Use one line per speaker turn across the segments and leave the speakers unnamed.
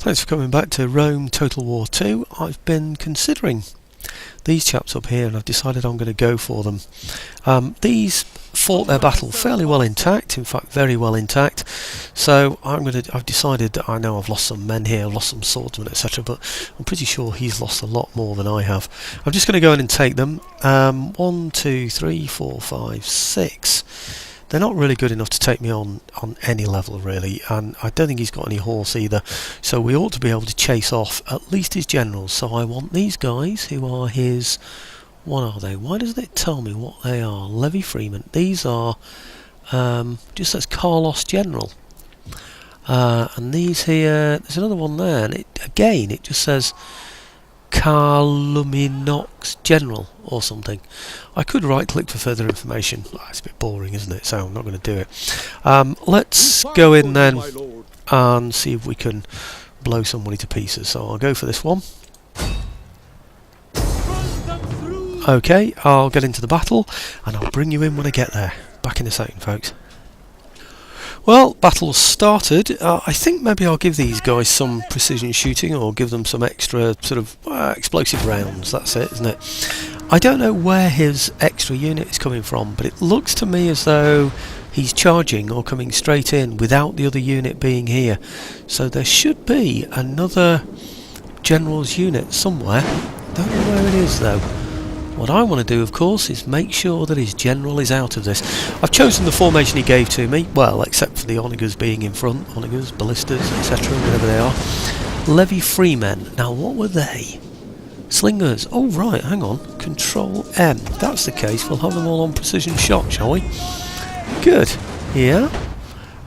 Thanks for coming back to Rome Total War 2. I've been considering these chaps up here and I've decided I'm going to go for them. These fought their battle fairly well intact, in fact very well intact, so I've decided that I know I've lost some men here, I've lost some swordsmen, etc., but I'm pretty sure he's lost a lot more than I have. I'm just going to go in and take them. 1, 2, 3, 4, 5, 6. They're not really good enough to take me on any level really, and I don't think he's got any horse either, so we ought to be able to chase off at least his generals. So I want these guys who are his... what are they? Why doesn't it tell me what they are? Levy Freeman. These are just says Carlos General, and these here, there's another one there, and it just says Carluminox General or something. I could right click for further information. It's a bit boring, isn't it? So I'm not going to do it. Let's go in then and see if we can blow somebody to pieces. So I'll go for this one. Okay, I'll get into the battle and I'll bring you in when I get there. Back in a second, folks. Well, battle's started. I think maybe I'll give these guys some precision shooting or give them some extra sort of explosive rounds. That's it, isn't it? I don't know where his extra unit is coming from, but it looks to me as though he's charging or coming straight in without the other unit being here. So there should be another general's unit somewhere. Don't know where it is though. What I want to do, of course, is make sure that his general is out of this. I've chosen the formation he gave to me, well, except for the onagers being in front, onagers, ballistas, etc., whatever they are. Levy Freemen. Now, what were they? Slingers. Oh, right, hang on. Control M. If that's the case, we'll have them all on precision shot, shall we? Good. Yeah.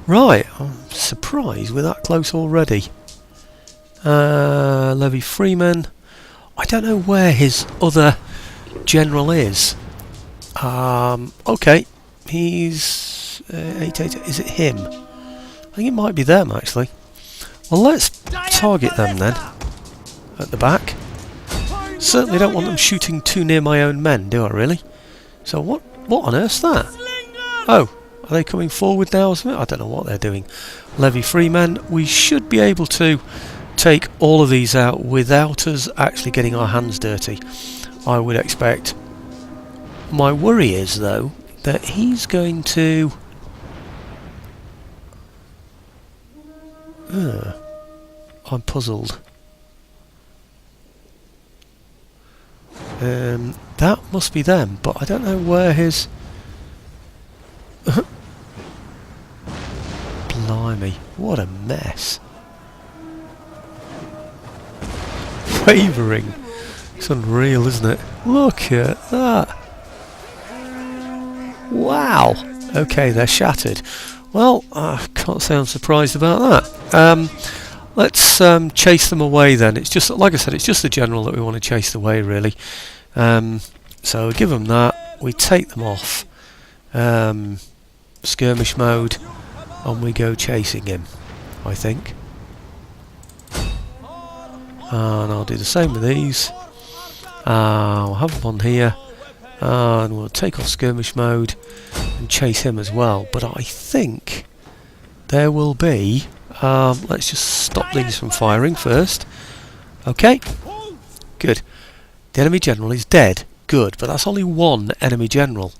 Right. I'm surprised we're that close already. Levy Freemen. I don't know where his other general is. Okay, he's 8. Is it him? I think it might be them actually. Well, let's target them then at the back. Certainly don't want them shooting too near my own men, do I really? So what on earth's that? Oh, are they coming forward now or something? I don't know what they're doing. Levy Freemen. We should be able to take all of these out without us actually getting our hands dirty, I would expect. My worry is though that he's going to I'm puzzled. That must be them, but I don't know where his blimey, what a mess. Wavering. It's unreal, isn't it? Look at that. Wow. Okay, they're shattered. Well, I can't say I'm surprised about that. Let's chase them away then. It's just, like I said, it's just the general that we want to chase away, really. So we give them that. We take them off. Skirmish mode. And we go chasing him, I think. And I'll do the same with these. I'll have one here, and we'll take off skirmish mode and chase him as well. But I think there will be... let's just stop these from firing first. Okay, good. The enemy general is dead. Good, but that's only one enemy general.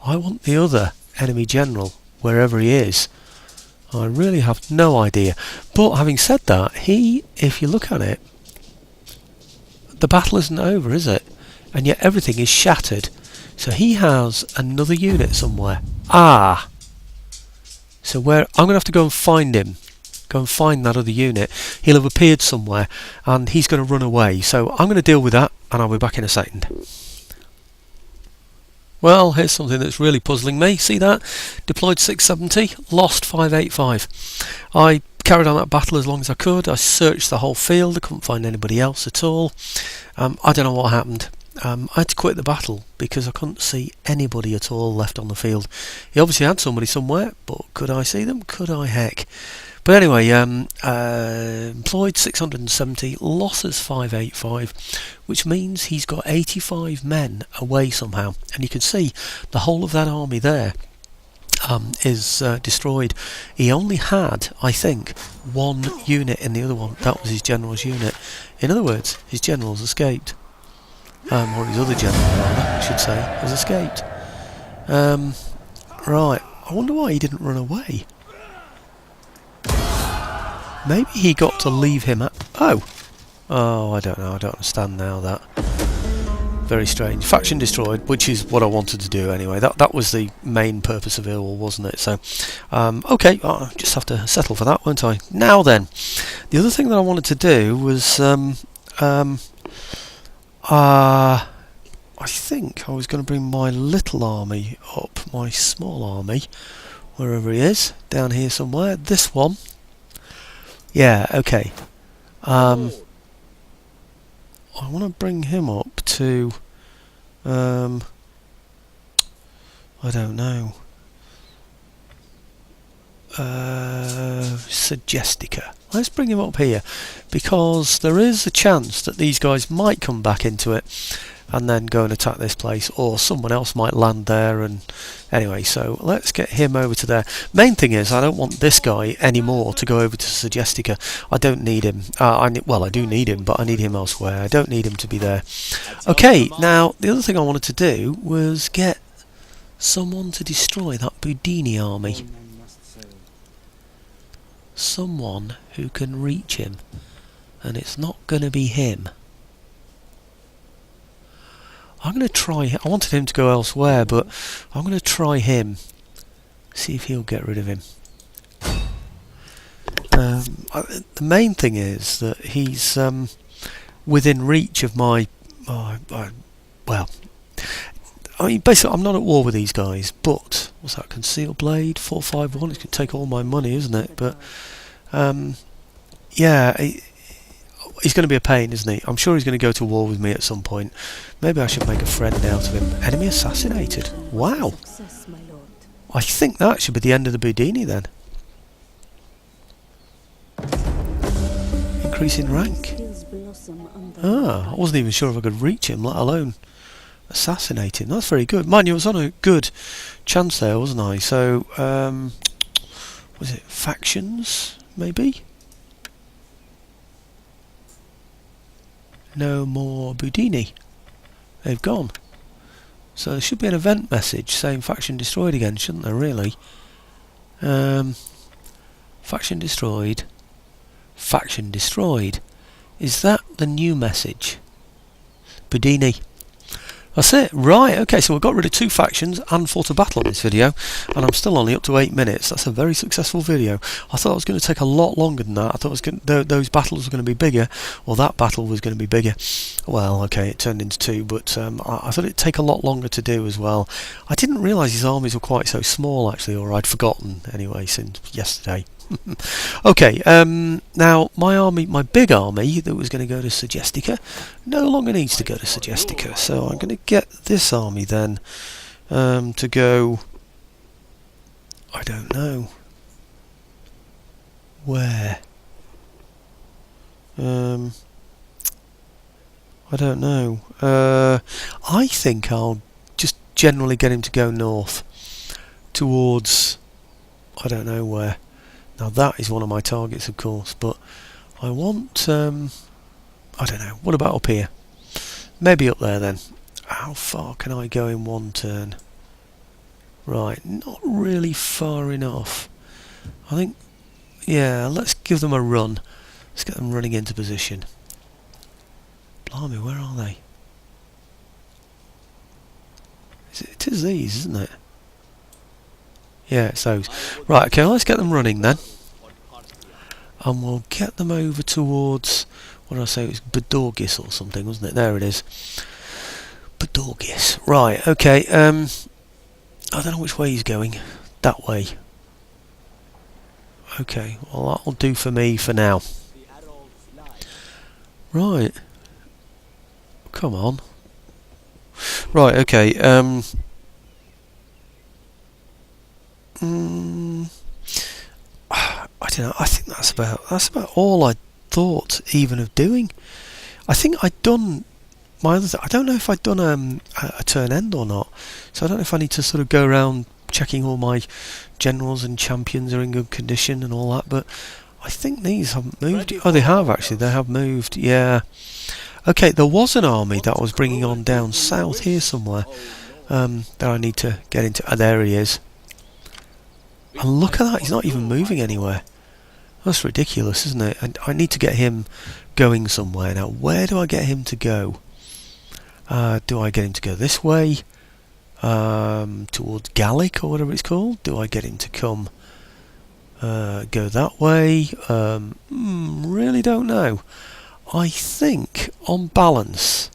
I want the other enemy general, wherever he is. I really have no idea. But having said that, if you look at it, the battle isn't over, is it? And yet everything is shattered. So he has another unit somewhere. Ah! So I'm going to have to go and find him. Go and find that other unit. He'll have appeared somewhere and he's going to run away. So I'm going to deal with that and I'll be back in a second. Well, here's something that's really puzzling me. See that? Deployed 670, lost 585. I carried on that battle as long as I could. I searched the whole field. I couldn't find anybody else at all. I don't know what happened. I had to quit the battle because I couldn't see anybody at all left on the field. He obviously had somebody somewhere, but could I see them? Could I heck? But anyway, employed 670, losses 585, which means he's got 85 men away somehow. And you can see the whole of that army there is destroyed. He only had, I think, one unit in the other one. That was his general's unit. In other words, his general's escaped. Or his other general, rather, I should say, has escaped. Right, I wonder why he didn't run away. Maybe he got to leave him at... Oh, I don't know, I don't understand now that. Very strange. Faction destroyed, which is what I wanted to do anyway. That was the main purpose of it all, wasn't it? So, okay, I'll just have to settle for that, won't I? Now then, the other thing that I wanted to do was... I think I was going to bring my little army up, my small army, wherever he is, down here somewhere. This one. Yeah, okay. I want to bring him up to, I don't know, Suggestica. Let's bring him up here, because there is a chance that these guys might come back into it and then go and attack this place, or someone else might land there. And anyway, so let's get him over to there. Main thing is, I don't want this guy anymore to go over to Suggestica. I don't need him. Well, I do need him, but I need him elsewhere. I don't need him to be there. Okay, now the other thing I wanted to do was get someone to destroy that Budini army. Someone who can reach him, and it's not going to be him. I'm going to try... I wanted him to go elsewhere, but I'm going to try him. See if he'll get rid of him. The main thing is that he's within reach of my... well, I mean, basically, I'm not at war with these guys, but... What's that? Concealed Blade? 451? It's going to take all my money, isn't it? But, yeah... He's going to be a pain, isn't he? I'm sure he's going to go to war with me at some point. Maybe I should make a friend out of him. Enemy assassinated. Wow. I think that should be the end of the Budini then. Increase in rank. I wasn't even sure if I could reach him, let alone assassinate him. That's very good. Mind you, I was on a good chance there, wasn't I? So, was it factions, maybe? No more Budini. They've gone. So there should be an event message saying faction destroyed again, shouldn't there, really? Faction destroyed. Faction destroyed. Is that the new message? Budini. That's it. Right, okay, so we've got rid of 2 factions and fought a battle in this video, and I'm still only up to 8 minutes. That's a very successful video. I thought it was going to take a lot longer than that. I thought it was those battles were going to be bigger, or that battle was going to be bigger. Well, okay, it turned into 2, but I thought it'd take a lot longer to do as well. I didn't realise his armies were quite so small, actually, or I'd forgotten, anyway, since yesterday. Okay, now my army, my big army that was going to go to Suggestica, no longer needs to go to Suggestica, so I'm going to get this army then to go, I don't know where, I don't know, I think I'll just generally get him to go north towards, I don't know where. Now that is one of my targets, of course, but I want, I don't know, what about up here? Maybe up there then. How far can I go in one turn? Right, not really far enough. I think, yeah, let's give them a run. Let's get them running into position. Blimey, where are they? It is these, isn't it? Yeah, it's those. Right, okay, let's get them running then. And we'll get them over towards, what did I say, it was Bedorgis or something, wasn't it? There it is. Bedorgis. Right, okay, I don't know which way he's going. That way. Okay, well that'll do for me for now. Right. Come on. Right, okay, I don't know, I think that's about all I thought even of doing. I think I'd done my other I don't know if I'd done a turn end or not, so I don't know if I need to sort of go around checking all my generals and champions are in good condition and all that, but I think these haven't moved. Oh, they have actually, they have moved, yeah. Okay, there was an army that I was bringing on down south here somewhere that I need to get into. Ah, there he is. And look at that, he's not even moving anywhere. That's ridiculous, isn't it? And I need to get him going somewhere. Now, where do I get him to go? Do I get him to go this way? Towards Gallic or whatever it's called? Do I get him to come go that way? Really don't know. I think, on balance,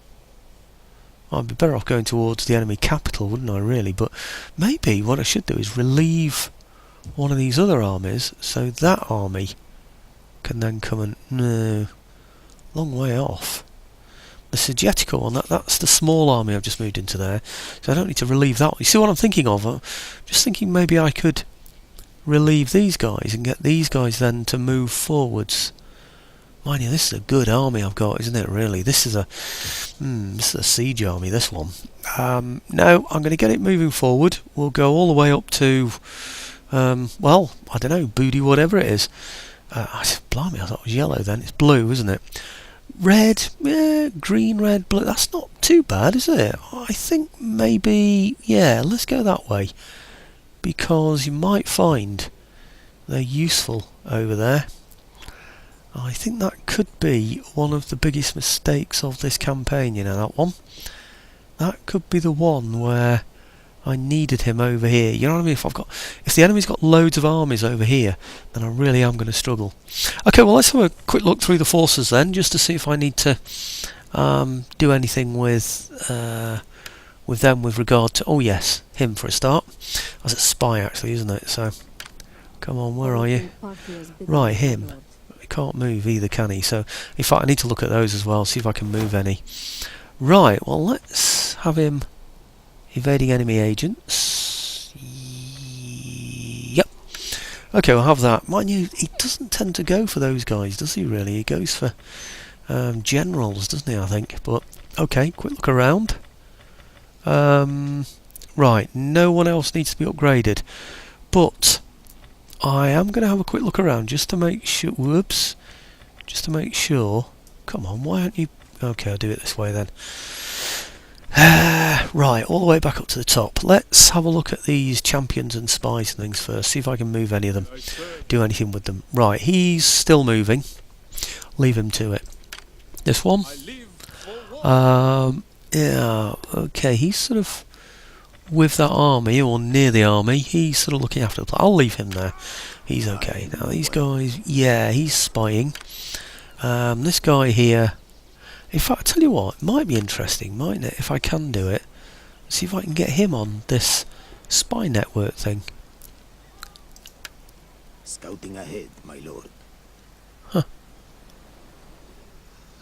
I'd be better off going towards the enemy capital, wouldn't I, really? But maybe what I should do is relieve one of these other armies, so that army can then come and... No, long way off. The Sagetical one, that's the small army I've just moved into there, so I don't need to relieve that one. You see what I'm thinking of? I'm just thinking maybe I could relieve these guys and get these guys then to move forwards. Mind you, this is a good army I've got, isn't it, really? This is a siege army, this one. No, I'm going to get it moving forward. We'll go all the way up to, well, I don't know, Booty, whatever it is. Blimey, I thought it was yellow then. It's blue, isn't it? Red, yeah, green, red, blue. That's not too bad, is it? I think maybe, yeah, let's go that way. Because you might find they're useful over there. I think that could be one of the biggest mistakes of this campaign, you know, that one. That could be the one where I needed him over here. You know what I mean? If the enemy's got loads of armies over here, then I really am going to struggle. Okay, well, let's have a quick look through the forces then, just to see if I need to do anything with them with regard to... Oh yes, him for a start. That's a spy actually, isn't it? So, come on, where are you? Right, him. He can't move either, can he? So, in fact, I need to look at those as well, see if I can move any. Right, well, let's have him evading enemy agents. Yep. Okay, we'll have that. Mind you, he doesn't tend to go for those guys, does he really? He goes for generals, doesn't he, I think? But, okay, quick look around. Right, no one else needs to be upgraded. But I am going to have a quick look around just to make sure... Whoops. Just to make sure... Come on, why aren't you... Okay, I'll do it this way then. Right, all the way back up to the top. Let's have a look at these champions and spies and things first. See if I can move any of them. Do anything with them. Right, he's still moving. Leave him to it. This one. Yeah, okay, he's sort of with that army, or near the army. He's sort of looking after the place. I'll leave him there. He's okay. Now, these guys, yeah, he's spying. This guy here... In fact, I tell you what, it might be interesting, mightn't it, if I can do it. See if I can get him on this spy network thing.
Scouting ahead, my lord.
Huh.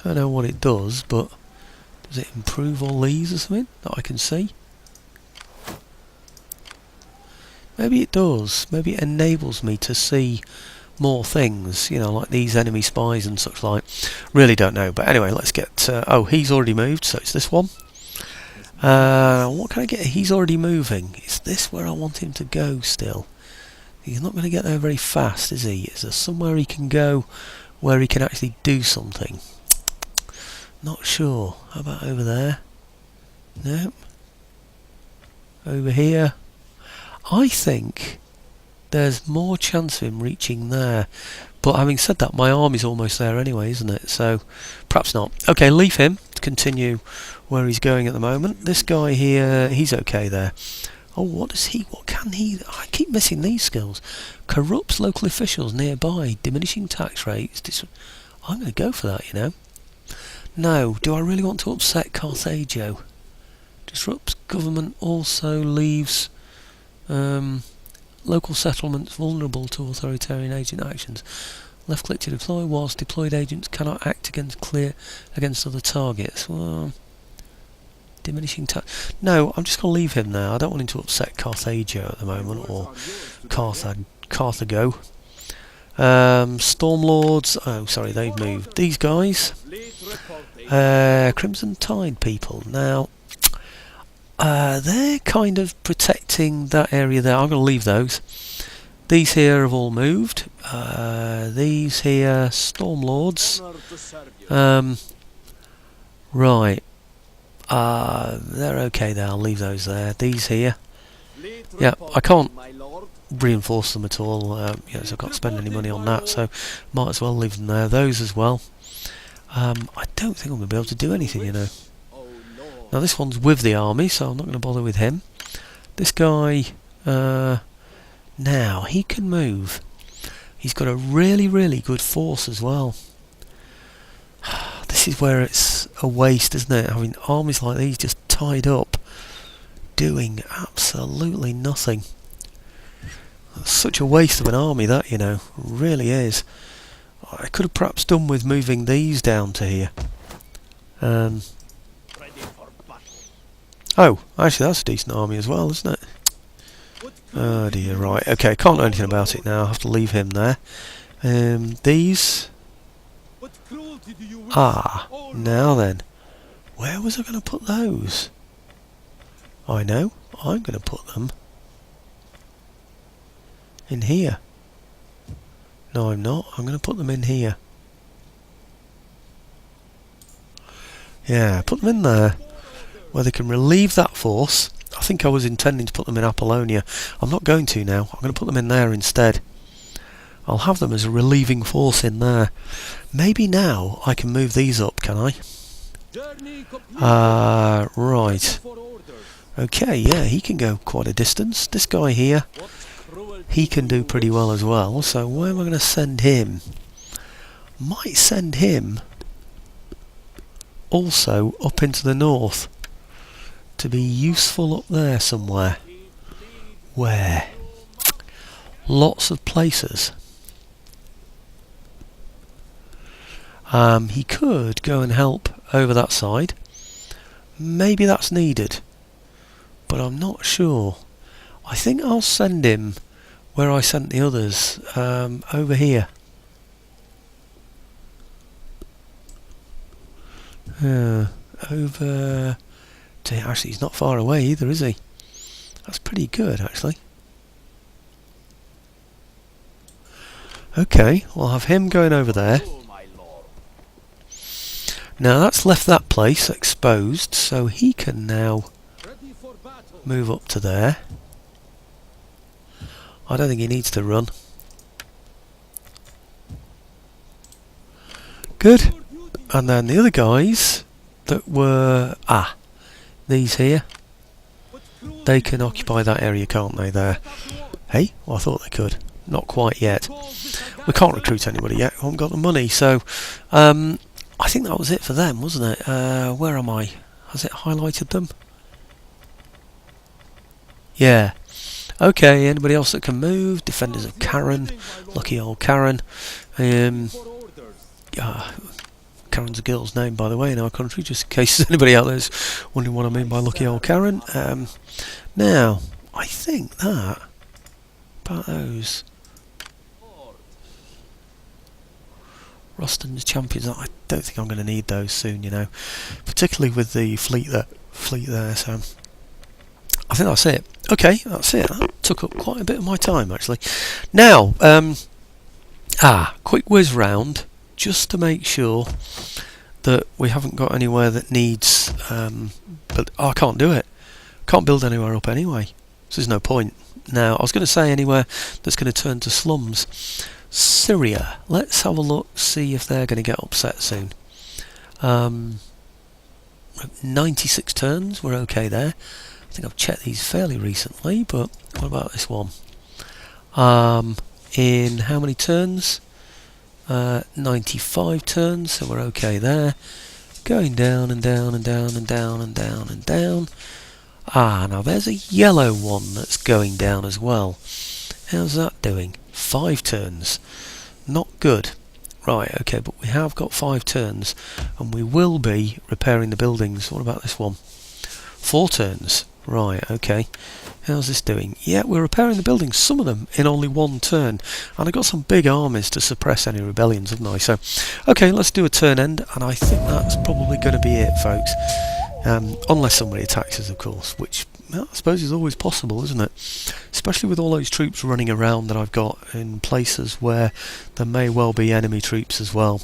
I don't know what it does, but does it improve all these or something that I can see? Maybe it does. Maybe it enables me to see more things, you know, like these enemy spies and such like. Really don't know, but anyway, let's get... oh, he's already moved, so it's this one. What can I get? He's already moving. Is this where I want him to go still? He's not going to get there very fast, is he? Is there somewhere he can go where he can actually do something? Not sure. How about over there? Nope. Over here? I think there's more chance of him reaching there. But having said that, my army's almost there anyway, isn't it? So, perhaps not. Okay, leave him to continue where he's going at the moment. This guy here, he's okay there. Oh, what can he... I keep missing these skills. Corrupts local officials nearby, diminishing tax rates. I'm going to go for that, you know. No, do I really want to upset Carthago? Disrupts government, also leaves... local settlements vulnerable to authoritarian agent actions. Left click to deploy whilst deployed agents cannot act against other targets. Well, diminishing tax. No, I'm just going to leave him there. I don't want him to upset Carthago at the moment, or Carthago. Stormlords. Oh, sorry, they've moved. These guys. Crimson Tide people. Now, they're kind of protecting that area there. I'm going to leave those. These here have all moved. These here, Stormlords. Right. They're okay there. I'll leave those there. These here. Yeah, I can't reinforce them at all. So I can't spend any money on that, so might as well leave them there. Those as well. I don't think I'm going to be able to do anything, you know. Now this one's with the army, so I'm not going to bother with him. This guy, now he can move. He's got a really, really good force as well. This is where it's a waste, isn't it? Having armies like these just tied up, doing absolutely nothing. That's such a waste of an army, that, you know, really is. I could have perhaps done with moving these down to here. Oh, actually that's a decent army as well, isn't it? Oh dear, right, okay, can't do anything about it now, I have to leave him there. These... now then, where was I going to put those? I know, I'm going to put them in here. No, I'm not, I'm going to put them in here. Yeah, put them in there, where they can relieve that force. I think I was intending to put them in Apollonia. I'm not going to now. I'm going to put them in there instead. I'll have them as a relieving force in there. Maybe now I can move these up, can I? Right. Okay, yeah, he can go quite a distance. This guy here, he can do pretty well as well. So where am I going to send him? Might send him also up into the north to be useful up there somewhere. Where? Lots of places. He could go and help over that side. Maybe that's needed, but I'm not sure. I think I'll send him where I sent the others, over here. Over to, actually he's not far away either, is he? That's pretty good actually. Okay, we'll have him going over there. Now that's left that place exposed, so he can now move up to there. I don't think he needs to run. Good. And then the other guys that were... these here. They can occupy that area, can't they, there? Hey? Well, I thought they could. Not quite yet. We can't recruit anybody yet. We haven't got the money, so... I think that was it for them, wasn't it? Where am I? Has it highlighted them? Yeah. Okay, anybody else that can move? Defenders of Karen. Lucky old Karen. Karen's a girl's name, by the way, in our country, just in case there's anybody out there who's wondering what I mean by lucky old Karen. Now, I think that... about those... Roston's champions, I don't think I'm going to need those soon, you know, particularly with the fleet there, so I think that's it. Okay, that's it. That took up quite a bit of my time actually. Now, quick whiz round just to make sure that we haven't got anywhere that needs, but I can't do it. Can't build anywhere up anyway, so there's no point. Now, I was going to say anywhere that's going to turn to slums. Syria, let's have a look, see if they're going to get upset soon. 96 turns, we're okay there. I think I've checked these fairly recently, but what about this one? In how many turns? 95 turns, so we're okay there. Going down and down and down and down and down and down. Now there's a yellow one that's going down as well. How's that doing? 5 turns. Not good. Right, okay, but we have got 5 turns and we will be repairing the buildings. What about this one? 4 turns. Right, okay. How's this doing? Yeah, we're repairing the buildings, some of them in only 1 turn. And I've got some big armies to suppress any rebellions, haven't I? So, okay, let's do a turn end, and I think that's probably going to be it, folks. Unless somebody attacks us, of course, which well, I suppose is always possible, isn't it? Especially with all those troops running around that I've got in places where there may well be enemy troops as well.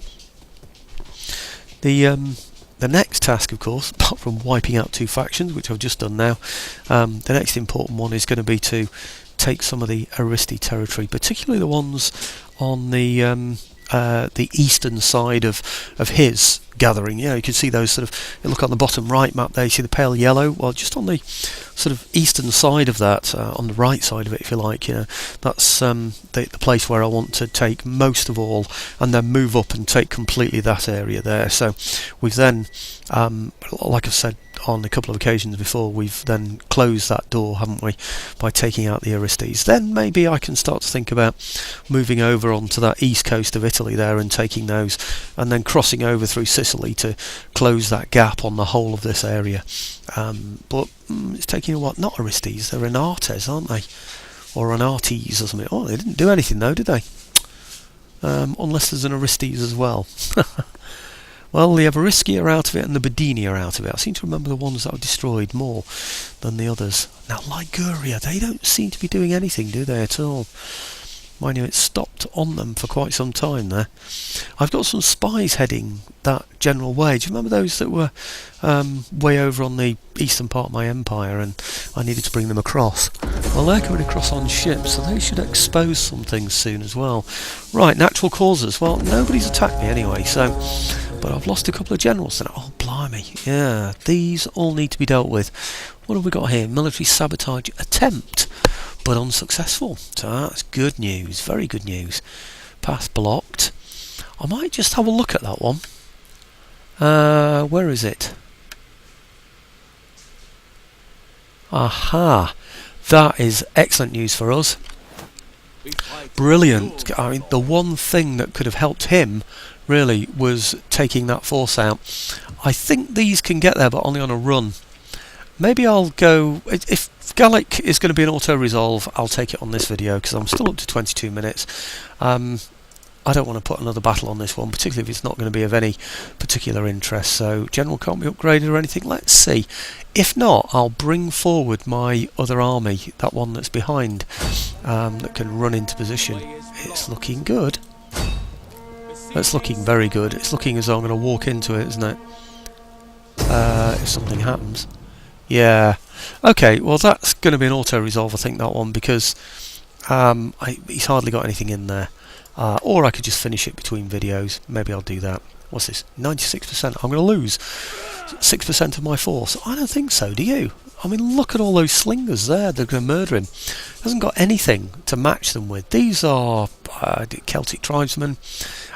The next task, of course, apart from wiping out 2 factions, which I've just done now, the next important one is going to be to take some of the Aristi territory, particularly the ones on the eastern side of his gathering. Yeah, you can see those sort of. You look on the bottom right map there. You see the pale yellow. Well, just on the sort of eastern side of that, on the right side of it, if you like. You know, that's the place where I want to take most of all, and then move up and take completely that area there. So we've then, like I've said on a couple of occasions before, we've then closed that door, haven't we, by taking out the Aristes. Then maybe I can start to think about moving over onto that east coast of Italy there and taking those, and then crossing over through Sicily to close that gap on the whole of this area. But it's taking a while. Not Aristes, they're Anates, aren't they? Or Anates or something. Oh, they didn't do anything though, did they? Unless there's an Aristes as well. Well, the Everisci are out of it and the Bedini are out of it. I seem to remember the ones that are destroyed more than the others. Now, Liguria, they don't seem to be doing anything, do they, at all? Mind you, it stopped on them for quite some time there. I've got some spies heading that general way. Do you remember those that were way over on the eastern part of my empire, and I needed to bring them across? Well, they're coming across on ships, so they should expose some things soon as well. Right, natural causes. Well, nobody's attacked me anyway, so... But I've lost a couple of generals. And oh, blimey. Yeah, these all need to be dealt with. What have we got here? Military sabotage attempt, but unsuccessful. So that's good news. Very good news. Path blocked. I might just have a look at that one. Where is it? Aha. That is excellent news for us. Brilliant. I mean, the one thing that could have helped him really was taking that force out. I think these can get there, but only on a run. Maybe I'll go... If Gallic is going to be an auto-resolve, I'll take it on this video, because I'm still up to 22 minutes. I don't want to put another battle on this one, particularly if it's not going to be of any particular interest. So, General can't be upgraded or anything. Let's see. If not, I'll bring forward my other army, that one that's behind, that can run into position. It's looking good. It's looking very good. It's looking as though I'm going to walk into it, isn't it? If something happens. Yeah. Okay, well that's going to be an auto-resolve, I think, that one, because he's hardly got anything in there. Or I could just finish it between videos. Maybe I'll do that. What's this? 96%. I'm going to lose 6% of my force. I don't think so, do you? I mean, look at all those slingers there. They're going to murder him. He hasn't got anything to match them with. These are Celtic tribesmen.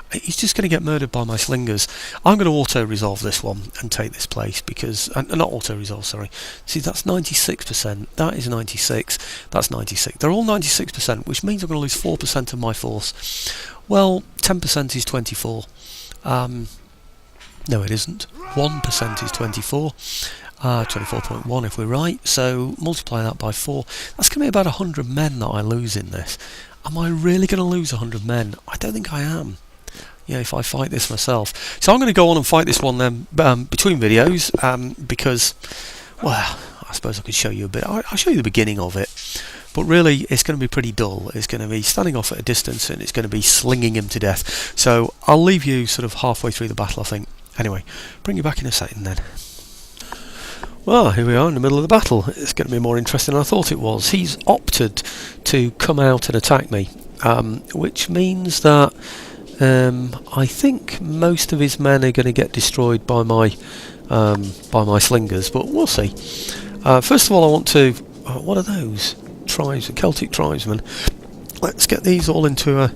He's just going to get murdered by my slingers. I'm going to auto-resolve this one and take this place because... not auto-resolve, sorry. See, that's 96%. That is 96. That's 96. They're all 96%, which means I'm going to lose 4% of my force. Well, 10% is 24. No, it isn't. 1% is 24. 24.1 if we're right. So, multiply that by 4. That's going to be about 100 men that I lose in this. Am I really going to lose 100 men? I don't think I am. Yeah, if I fight this myself. So I'm going to go on and fight this one then between videos because, well, I suppose I could show you a bit. I'll show you the beginning of it. But really, it's going to be pretty dull. It's going to be standing off at a distance and it's going to be slinging him to death. So I'll leave you sort of halfway through the battle, I think. Anyway, bring you back in a second then. Well, here we are in the middle of the battle. It's going to be more interesting than I thought it was. He's opted to come out and attack me, which means that I think most of his men are going to get destroyed by my slingers, but we'll see. First of all, I want to... what are those? Tribes, Celtic tribesmen. Let's get these all into a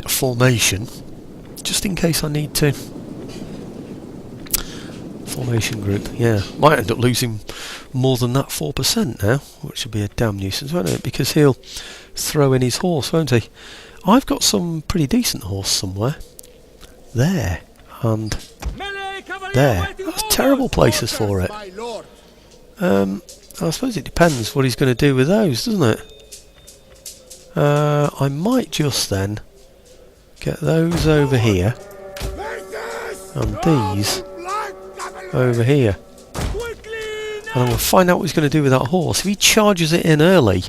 formation, just in case I need to. Formation group, yeah. Might end up losing more than that 4% now, which would be a damn nuisance, won't it? Because he'll throw in his horse, won't he? I've got some pretty decent horse somewhere. There. And there. That's terrible places for it. I suppose it depends what he's going to do with those, doesn't it? I might just then get those over here. And these over here. and then we'll find out what he's going to do with that horse. If he charges it in early,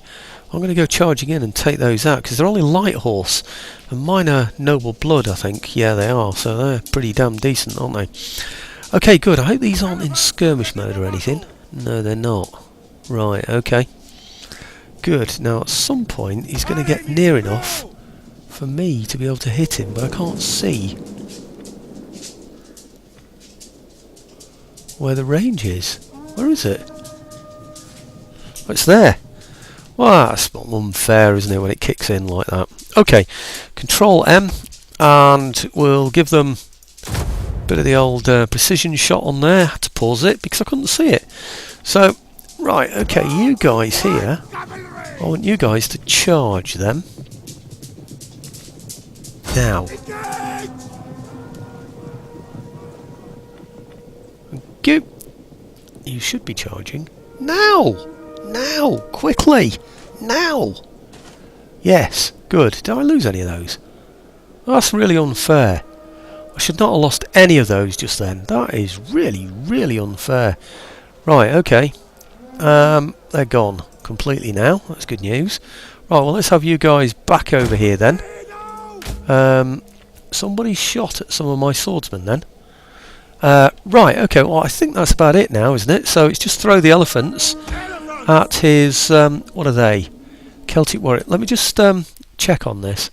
I'm going to go charging in and take those out, because they're only light horse, and mine are noble blood, I think. Yeah, they are, so they're pretty damn decent, aren't they? Okay, good. I hope these aren't in skirmish mode or anything. No, they're not. Right, okay. Good. Now, at some point, he's going to get near enough for me to be able to hit him, but I can't see where the range is. Where is it? Oh, it's there. Well, that's not unfair, isn't it, when it kicks in like that? Okay, Control M, and we'll give them a bit of the old precision shot on there. I had to pause it because I couldn't see it. So, right, okay, you guys here, I want you guys to charge them. Now. Go. You should be charging. Now! Now! Quickly! Now! Yes, good. Did I lose any of those? That's really unfair. I should not have lost any of those just then. That is really, really unfair. Right, okay. They're gone completely now. That's good news. Right, well, let's have you guys back over here then. Somebody shot at some of my swordsmen then. Right, okay, well, I think that's about it now, isn't it? So it's just throw the elephants at his, what are they? Celtic warrior. Let me just check on this.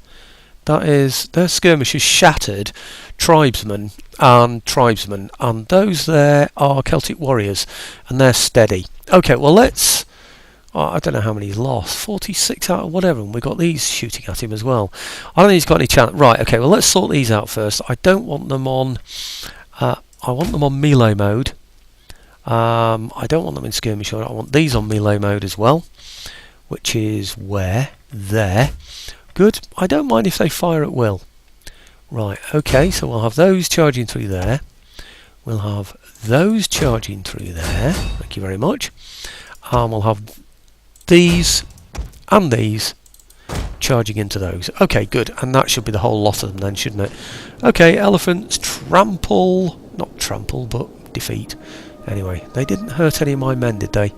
That is, their skirmish is shattered, tribesmen, and those there are Celtic warriors, and they're steady. Okay, well, let's... I don't know how many he's lost. 46 out of whatever, and we've got these shooting at him as well. I don't think he's got any chance. Right, okay, well, let's sort these out first. I don't want them on... I want them on melee mode. I don't want them in skirmish mode. I want these on melee mode as well, which is where? There. Good. I don't mind if they fire at will. Right, okay, so we'll have those charging through there. We'll have those charging through there. Thank you very much. And we'll have these and these charging into those. Okay, good. And that should be the whole lot of them then, shouldn't it? Okay, elephants, trample. Not trample, but defeat. Anyway, they didn't hurt any of my men, did they?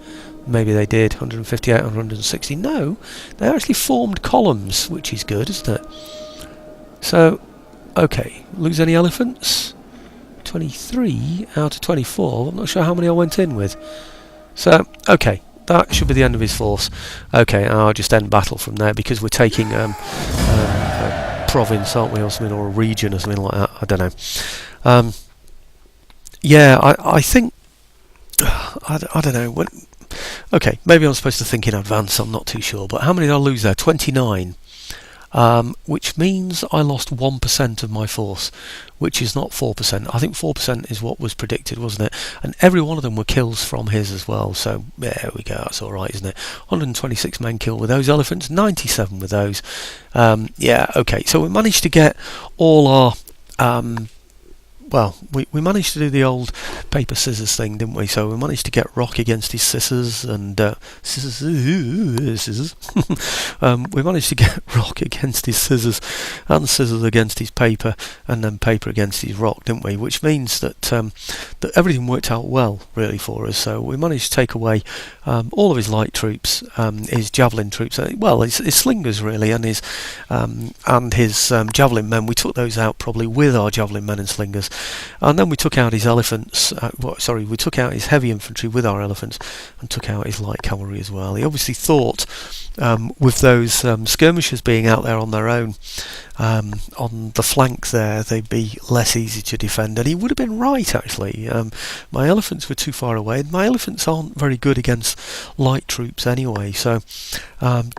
Maybe they did. 158, 160. No, they actually formed columns, which is good, isn't it? So, okay. Lose any elephants? 23 out of 24. I'm not sure how many I went in with. So, okay. That should be the end of his force. Okay, I'll just end battle from there because we're taking a province, aren't we, or something, or a region or something like that. I don't know. Yeah, I think... I don't know. Okay, maybe I'm supposed to think in advance, I'm not too sure. But how many did I lose there? 29. Which means I lost 1% of my force, which is not 4%. I think 4% is what was predicted, wasn't it? And every one of them were kills from his as well. So there we go, that's alright, isn't it? 126 men killed with those elephants, 97 with those. Yeah, okay, so we managed to get all our... well, we managed to do the old paper scissors thing, didn't we? So we managed to get Rock against his scissors and scissors. We managed to get Rock against his scissors and scissors against his paper, and then paper against his rock, didn't we? Which means that that everything worked out well, really, for us. So we managed to take away all of his light troops, his javelin troops, well, his slingers really, and his javelin men. We took those out probably with our javelin men and slingers. And then we took out his elephants, we took out his heavy infantry with our elephants and took out his light cavalry as well. He obviously thought with those skirmishers being out there on their own on the flank there, they'd be less easy to defend, and he would have been right actually. My elephants were too far away, and my elephants aren't very good against light troops anyway, so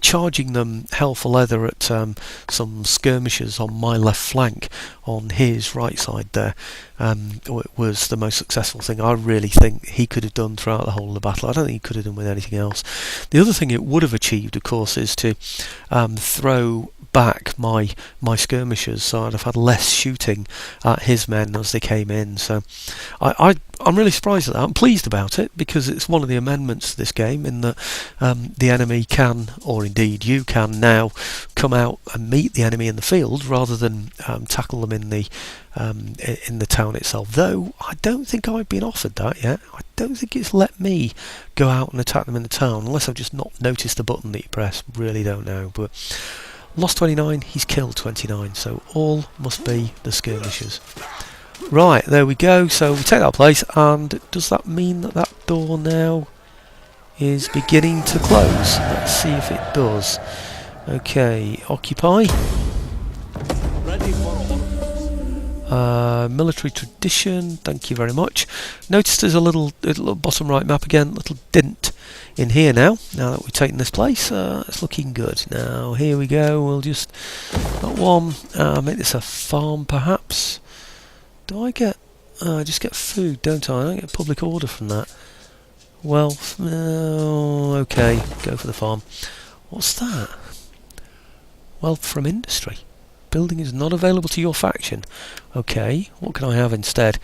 charging them hell for leather at some skirmishers on my left flank on his right side there was the most successful thing I really think he could have done throughout the whole of the battle. I don't think he could have done with anything else. The other thing it would have achieved, of course, is to throw back my skirmishers, so I'd have had less shooting at his men as they came in. So I'm really surprised at that. I'm pleased about it, because it's one of the amendments to this game, in that the enemy can, or indeed you can now, come out and meet the enemy in the field rather than tackle them in the town itself. Though I don't think I've been offered that yet. I don't think it's let me go out and attack them in the town, unless I've just not noticed the button that you press. Really don't know. But lost 29, he's killed 29, so all must be the skirmishers. Right, there we go. So we take that place, and does that mean that that door now is beginning to close? Let's see if it does. Okay, occupy. Military tradition, thank you very much. Notice there's a little bottom right map again, little dent in here now that we've taken this place. It's looking good. Now here we go, we'll just that one, make this a farm perhaps. Do I get, I just get food, don't I? I don't get public order from that. Well, okay, go for the farm. What's that? Wealth from industry. Building is not available to your faction. Okay, what can I have instead?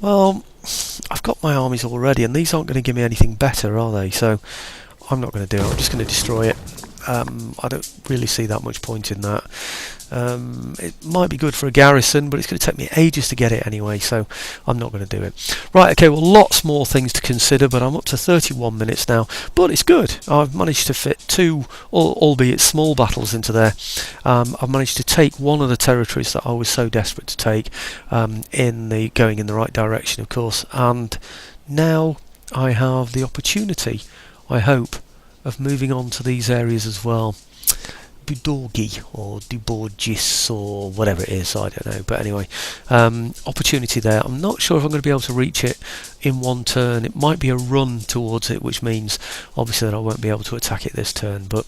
Well, I've got my armies already, and these aren't going to give me anything better, are they? So I'm not going to do it. I'm just going to destroy it. I don't really see that much point in that. It might be good for a garrison, but it's going to take me ages to get it anyway, so I'm not going to do it. Right, okay, well, lots more things to consider, but I'm up to 31 minutes now, but it's good. I've managed to fit 2, albeit small battles into there. I've managed to take one of the territories that I was so desperate to take, going in the right direction, of course, and now I have the opportunity, I hope, of moving on to these areas as well. Budorgi or Duborgis or whatever it is, I don't know, but anyway, opportunity there. I'm not sure if I'm going to be able to reach it in one turn. It might be a run towards it, which means obviously that I won't be able to attack it this turn. But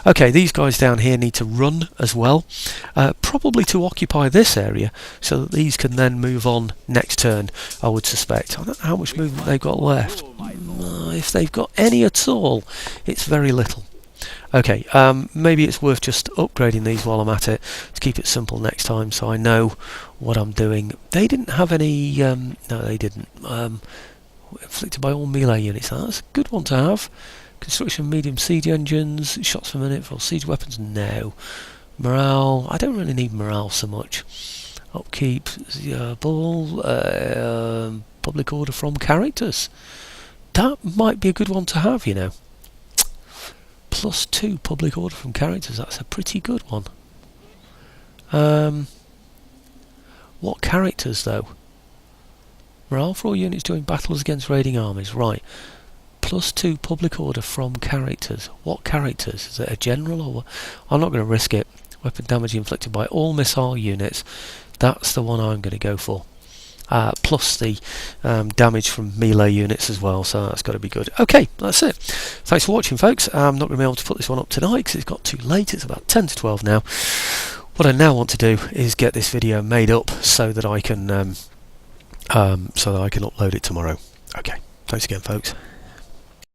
okay, these guys down here need to run as well, probably to occupy this area so that these can then move on next turn, I would suspect. I don't know how much movement they've got left. If they've got any at all, it's very little. Okay, maybe it's worth just upgrading these while I'm at it to keep it simple next time, so I know what I'm doing. They didn't have any, no they didn't, inflicted by all melee units. That's a good one to have. Construction of medium siege engines, shots per minute for siege weapons, no. Morale, I don't really need morale so much. Upkeep, public order from characters. That might be a good one to have, you know. +2 public order from characters, that's a pretty good one. What characters though? Morale for all units during battles against raiding armies, right. +2 public order from characters. What characters? Is it a general or what? I'm not going to risk it. Weapon damage inflicted by all missile units. That's the one I'm going to go for. Plus the damage from melee units as well, so that's got to be good. Okay, that's it. Thanks for watching, folks. I'm not going to be able to put this one up tonight because it's got too late. It's about 10 to 12 now. What I now want to do is get this video made up so that I can upload it tomorrow. Okay, thanks again, folks.